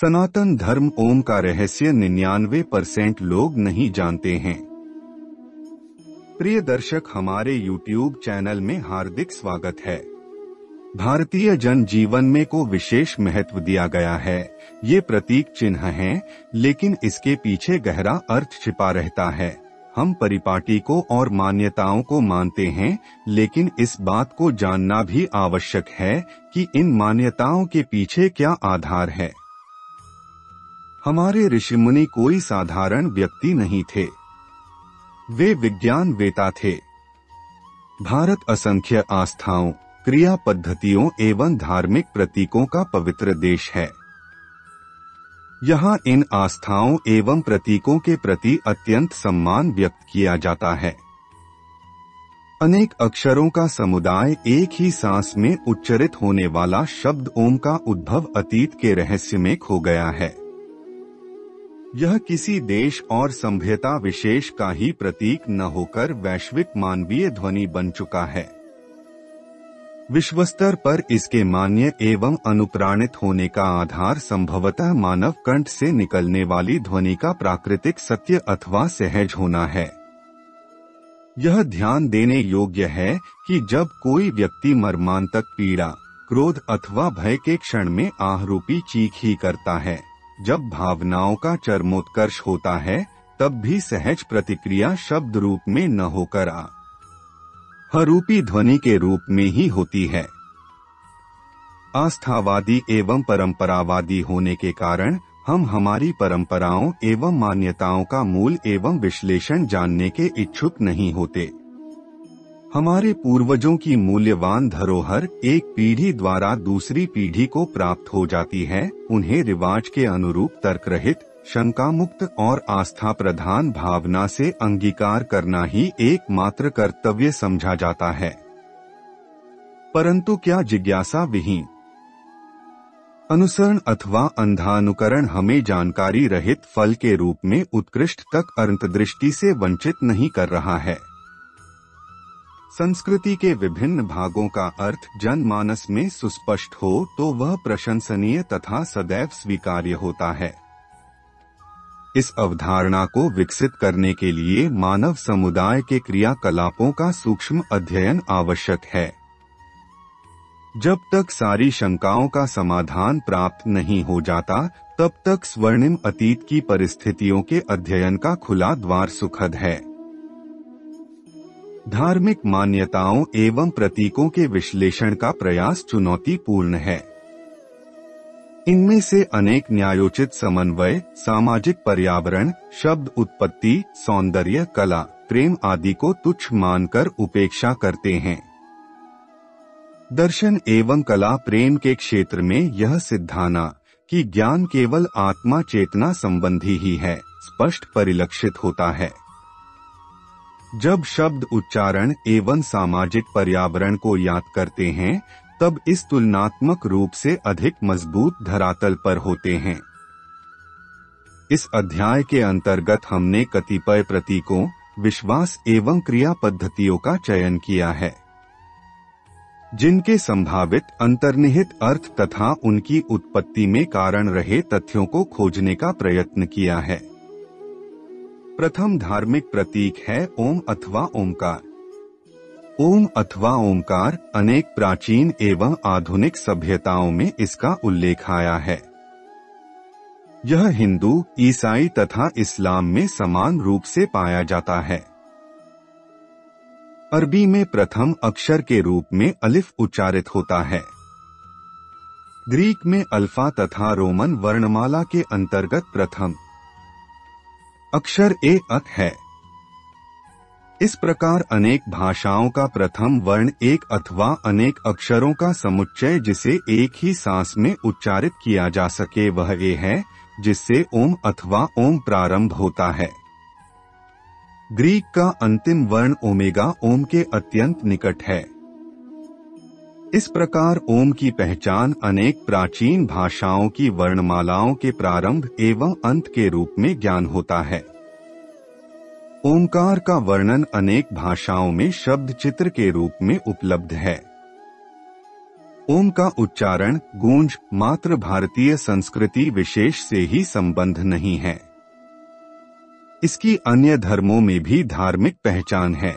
सनातन धर्म ओम का रहस्य 99% लोग नहीं जानते हैं। प्रिय दर्शक, हमारे YouTube चैनल में हार्दिक स्वागत है। भारतीय जन जीवन में को विशेष महत्व दिया गया है। ये प्रतीक चिन्ह हैं, लेकिन इसके पीछे गहरा अर्थ छिपा रहता है। हम परिपाटी को और मान्यताओं को मानते हैं, लेकिन इस बात को जानना भी आवश्यक है कि इन मान्यताओं के पीछे क्या आधार है। हमारे ऋषिमुनि कोई साधारण व्यक्ति नहीं थे, वे विज्ञान वेता थे। भारत असंख्य आस्थाओं, क्रिया पद्धतियों एवं धार्मिक प्रतीकों का पवित्र देश है। यहाँ इन आस्थाओं एवं प्रतीकों के प्रति अत्यंत सम्मान व्यक्त किया जाता है। अनेक अक्षरों का समुदाय एक ही सांस में उच्चरित होने वाला शब्द ओम का उद्भव अतीत के रहस्य में खो गया है। यह किसी देश और सभ्यता विशेष का ही प्रतीक न होकर वैश्विक मानवीय ध्वनि बन चुका है। विश्वस्तर पर इसके मान्य एवं अनुप्राणित होने का आधार संभवतः मानव कंठ से निकलने वाली ध्वनि का प्राकृतिक सत्य अथवा सहज होना है। यह ध्यान देने योग्य है कि जब कोई व्यक्ति मर्मांतक पीड़ा, क्रोध अथवा भय के क्षण में आहरूपी चीख ही करता है, जब भावनाओं का चरमोत्कर्ष होता है, तब भी सहज प्रतिक्रिया शब्द रूप में न होकर हरूपी ध्वनि के रूप में ही होती है। आस्थावादी एवं परंपरावादी होने के कारण हम हमारी परंपराओं एवं मान्यताओं का मूल एवं विश्लेषण जानने के इच्छुक नहीं होते। हमारे पूर्वजों की मूल्यवान धरोहर एक पीढ़ी द्वारा दूसरी पीढ़ी को प्राप्त हो जाती है। उन्हें रिवाज के अनुरूप तर्क रहित, शंका मुक्त और आस्था प्रधान भावना से अंगीकार करना ही एकमात्र कर्तव्य समझा जाता है। परंतु क्या जिज्ञासा विहीन अनुसरण अथवा अंधानुकरण हमें जानकारी रहित फल के रूप में उत्कृष्ट तक अंतर्दृष्टि से वंचित नहीं कर रहा है? संस्कृति के विभिन्न भागों का अर्थ जनमानस में सुस्पष्ट हो तो वह प्रशंसनीय तथा सदैव स्वीकार्य होता है। इस अवधारणा को विकसित करने के लिए मानव समुदाय के क्रियाकलापों का सूक्ष्म अध्ययन आवश्यक है। जब तक सारी शंकाओं का समाधान प्राप्त नहीं हो जाता, तब तक स्वर्णिम अतीत की परिस्थितियों के अध्ययन का खुला द्वार सुखद है। धार्मिक मान्यताओं एवं प्रतीकों के विश्लेषण का प्रयास चुनौतीपूर्ण है। इनमें से अनेक न्यायोचित समन्वय, सामाजिक पर्यावरण, शब्द उत्पत्ति, सौंदर्य, कला, प्रेम आदि को तुच्छ मानकर उपेक्षा करते हैं। दर्शन एवं कला प्रेम के क्षेत्र में यह सिद्धाना कि ज्ञान केवल आत्मा चेतना संबंधी ही है, स्पष्ट परिलक्षित होता है। जब शब्द उच्चारण एवं सामाजिक पर्यावरण को याद करते हैं, तब इस तुलनात्मक रूप से अधिक मजबूत धरातल पर होते हैं। इस अध्याय के अंतर्गत हमने कतिपय प्रतीकों, विश्वास एवं क्रिया पद्धतियों का चयन किया है, जिनके संभावित अंतर्निहित अर्थ तथा उनकी उत्पत्ति में कारण रहे तथ्यों को खोजने का प्रयत्न किया है। प्रथम धार्मिक प्रतीक है ओम अथवा ओमकार। ओम अथवा ओमकार अनेक प्राचीन एवं आधुनिक सभ्यताओं में इसका उल्लेख आया है। यह हिंदू, ईसाई तथा इस्लाम में समान रूप से पाया जाता है। अरबी में प्रथम अक्षर के रूप में अलिफ उच्चारित होता है। ग्रीक में अल्फा तथा रोमन वर्णमाला के अंतर्गत प्रथम अक्षर ए अक है। इस प्रकार अनेक भाषाओं का प्रथम वर्ण एक अथवा अनेक अक्षरों का समुच्चय जिसे एक ही सांस में उच्चारित किया जा सके वह ए है, जिससे ओम अथवा ओम प्रारंभ होता है। ग्रीक का अंतिम वर्ण ओमेगा ओम के अत्यंत निकट है। इस प्रकार ओम की पहचान अनेक प्राचीन भाषाओं की वर्णमालाओं के प्रारंभ एवं अंत के रूप में ज्ञान होता है। ओमकार का वर्णन अनेक भाषाओं में शब्द चित्र के रूप में उपलब्ध है। ओम का उच्चारण गूंज मात्र भारतीय संस्कृति विशेष से ही संबंध नहीं है, इसकी अन्य धर्मों में भी धार्मिक पहचान है।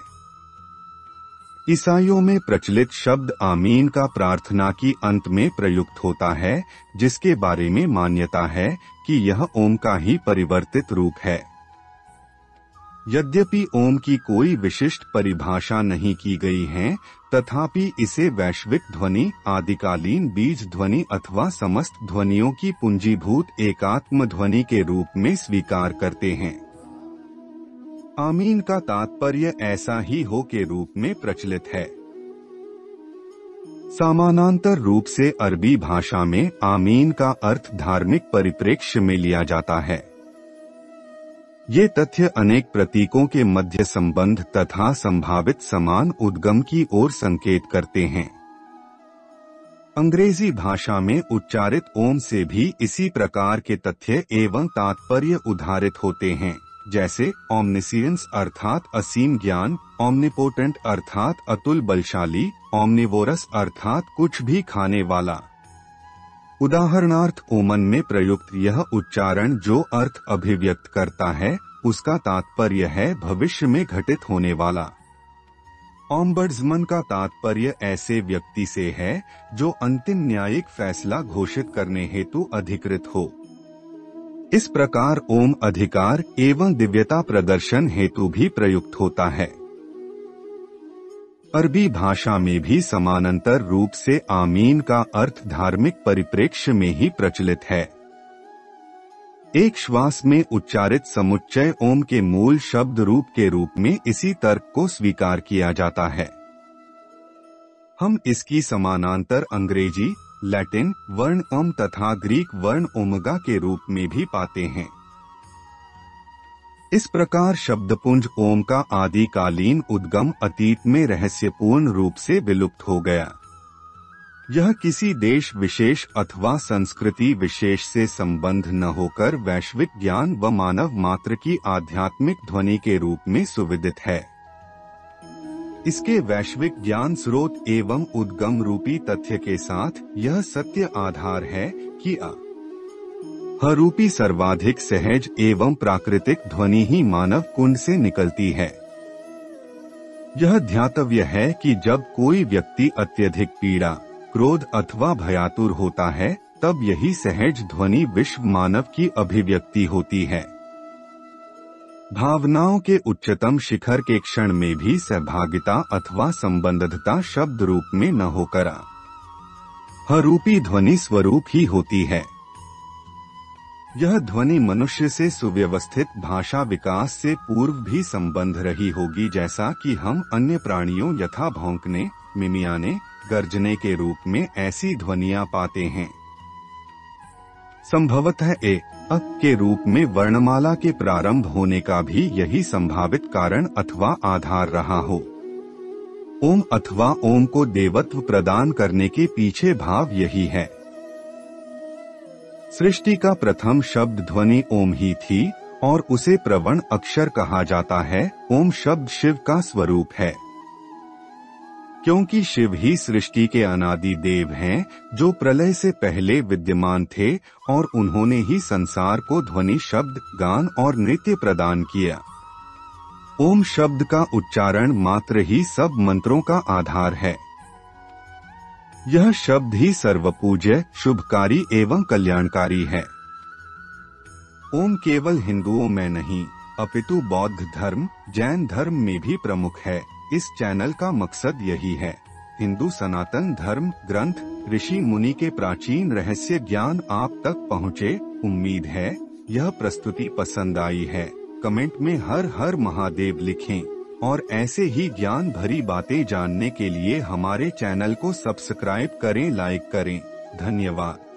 ईसाइयों में प्रचलित शब्द आमीन का प्रार्थना की अंत में प्रयुक्त होता है, जिसके बारे में मान्यता है कि यह ओम का ही परिवर्तित रूप है। यद्यपि ओम की कोई विशिष्ट परिभाषा नहीं की गई है, तथापि इसे वैश्विक ध्वनि, आदिकालीन बीज ध्वनि अथवा समस्त ध्वनियों की पूंजीभूत एकात्म ध्वनि के रूप में स्वीकार करते हैं। आमीन का तात्पर्य ऐसा ही हो के रूप में प्रचलित है। समानांतर रूप से अरबी भाषा में आमीन का अर्थ धार्मिक परिप्रेक्ष्य में लिया जाता है। ये तथ्य अनेक प्रतीकों के मध्य संबंध तथा संभावित समान उद्गम की ओर संकेत करते हैं। अंग्रेजी भाषा में उच्चारित ओम से भी इसी प्रकार के तथ्य एवं तात्पर्य उद्धारित होते हैं, जैसे ओमनिसियंस अर्थात असीम ज्ञान, ओमनिपोटेंट अर्थात अतुल बलशाली, ओमनिवोरस अर्थात कुछ भी खाने वाला। उदाहरणार्थ ओमन में प्रयुक्त यह उच्चारण जो अर्थ अभिव्यक्त करता है, उसका तात्पर्य है भविष्य में घटित होने वाला। ओम्बड्समन का तात्पर्य ऐसे व्यक्ति से है जो अंतिम न्यायिक फैसला घोषित करने हेतु अधिकृत हो। इस प्रकार ओम अधिकार एवं दिव्यता प्रदर्शन हेतु भी प्रयुक्त होता है। अरबी भाषा में भी समानांतर रूप से आमीन का अर्थ धार्मिक परिप्रेक्ष्य में ही प्रचलित है। एक श्वास में उच्चारित समुच्चय ओम के मूल शब्द रूप के रूप में इसी तर्क को स्वीकार किया जाता है। हम इसकी समानांतर अंग्रेजी, लैटिन वर्ण ओम तथा ग्रीक वर्ण ओमेगा के रूप में भी पाते हैं। इस प्रकार शब्दपुंज ओम का आदिकालीन उद्गम अतीत में रहस्यपूर्ण रूप से विलुप्त हो गया। यह किसी देश विशेष अथवा संस्कृति विशेष से संबंध न होकर वैश्विक ज्ञान व मानव मात्र की आध्यात्मिक ध्वनि के रूप में सुविदित है। इसके वैश्विक ज्ञान स्रोत एवं उद्गम रूपी तथ्य के साथ यह सत्य आधार है कि रूपी सर्वाधिक सहज एवं प्राकृतिक ध्वनि ही मानव कुंड से निकलती है। यह ध्यातव्य है कि जब कोई व्यक्ति अत्यधिक पीड़ा, क्रोध अथवा भयातुर होता है, तब यही सहज ध्वनि विश्व मानव की अभिव्यक्ति होती है। भावनाओं के उच्चतम शिखर के क्षण में भी सहभागिता अथवा संबंधता शब्द रूप में न होकर रूपी ध्वनि स्वरूप ही होती है। यह ध्वनि मनुष्य से सुव्यवस्थित भाषा विकास से पूर्व भी संबंध रही होगी, जैसा कि हम अन्य प्राणियों यथा भौंकने, मिमियाने, गर्जने के रूप में ऐसी ध्वनियां पाते हैं। संभवतः अ के रूप में वर्णमाला के प्रारंभ होने का भी यही संभावित कारण अथवा आधार रहा हो। ओम अथवा ओम को देवत्व प्रदान करने के पीछे भाव यही है। सृष्टि का प्रथम शब्द ध्वनि ओम ही थी और उसे प्रवण अक्षर कहा जाता है। ओम शब्द शिव का स्वरूप है, क्योंकि शिव ही सृष्टि के अनादि देव हैं, जो प्रलय से पहले विद्यमान थे और उन्होंने ही संसार को ध्वनि, शब्द, गान और नृत्य प्रदान किया। ओम शब्द का उच्चारण मात्र ही सब मंत्रों का आधार है। यह शब्द ही सर्वपूज्य, शुभकारी एवं कल्याणकारी है। ओम केवल हिंदुओं में नहीं, अपितु बौद्ध धर्म, जैन धर्म में भी प्रमुख है। इस चैनल का मकसद यही है, हिंदू सनातन धर्म ग्रंथ, ऋषि मुनि के प्राचीन रहस्य ज्ञान आप तक पहुँचे। उम्मीद है यह प्रस्तुति पसंद आई है। कमेंट में हर हर महादेव लिखें और ऐसे ही ज्ञान भरी बातें जानने के लिए हमारे चैनल को सब्सक्राइब करें, लाइक करें। धन्यवाद।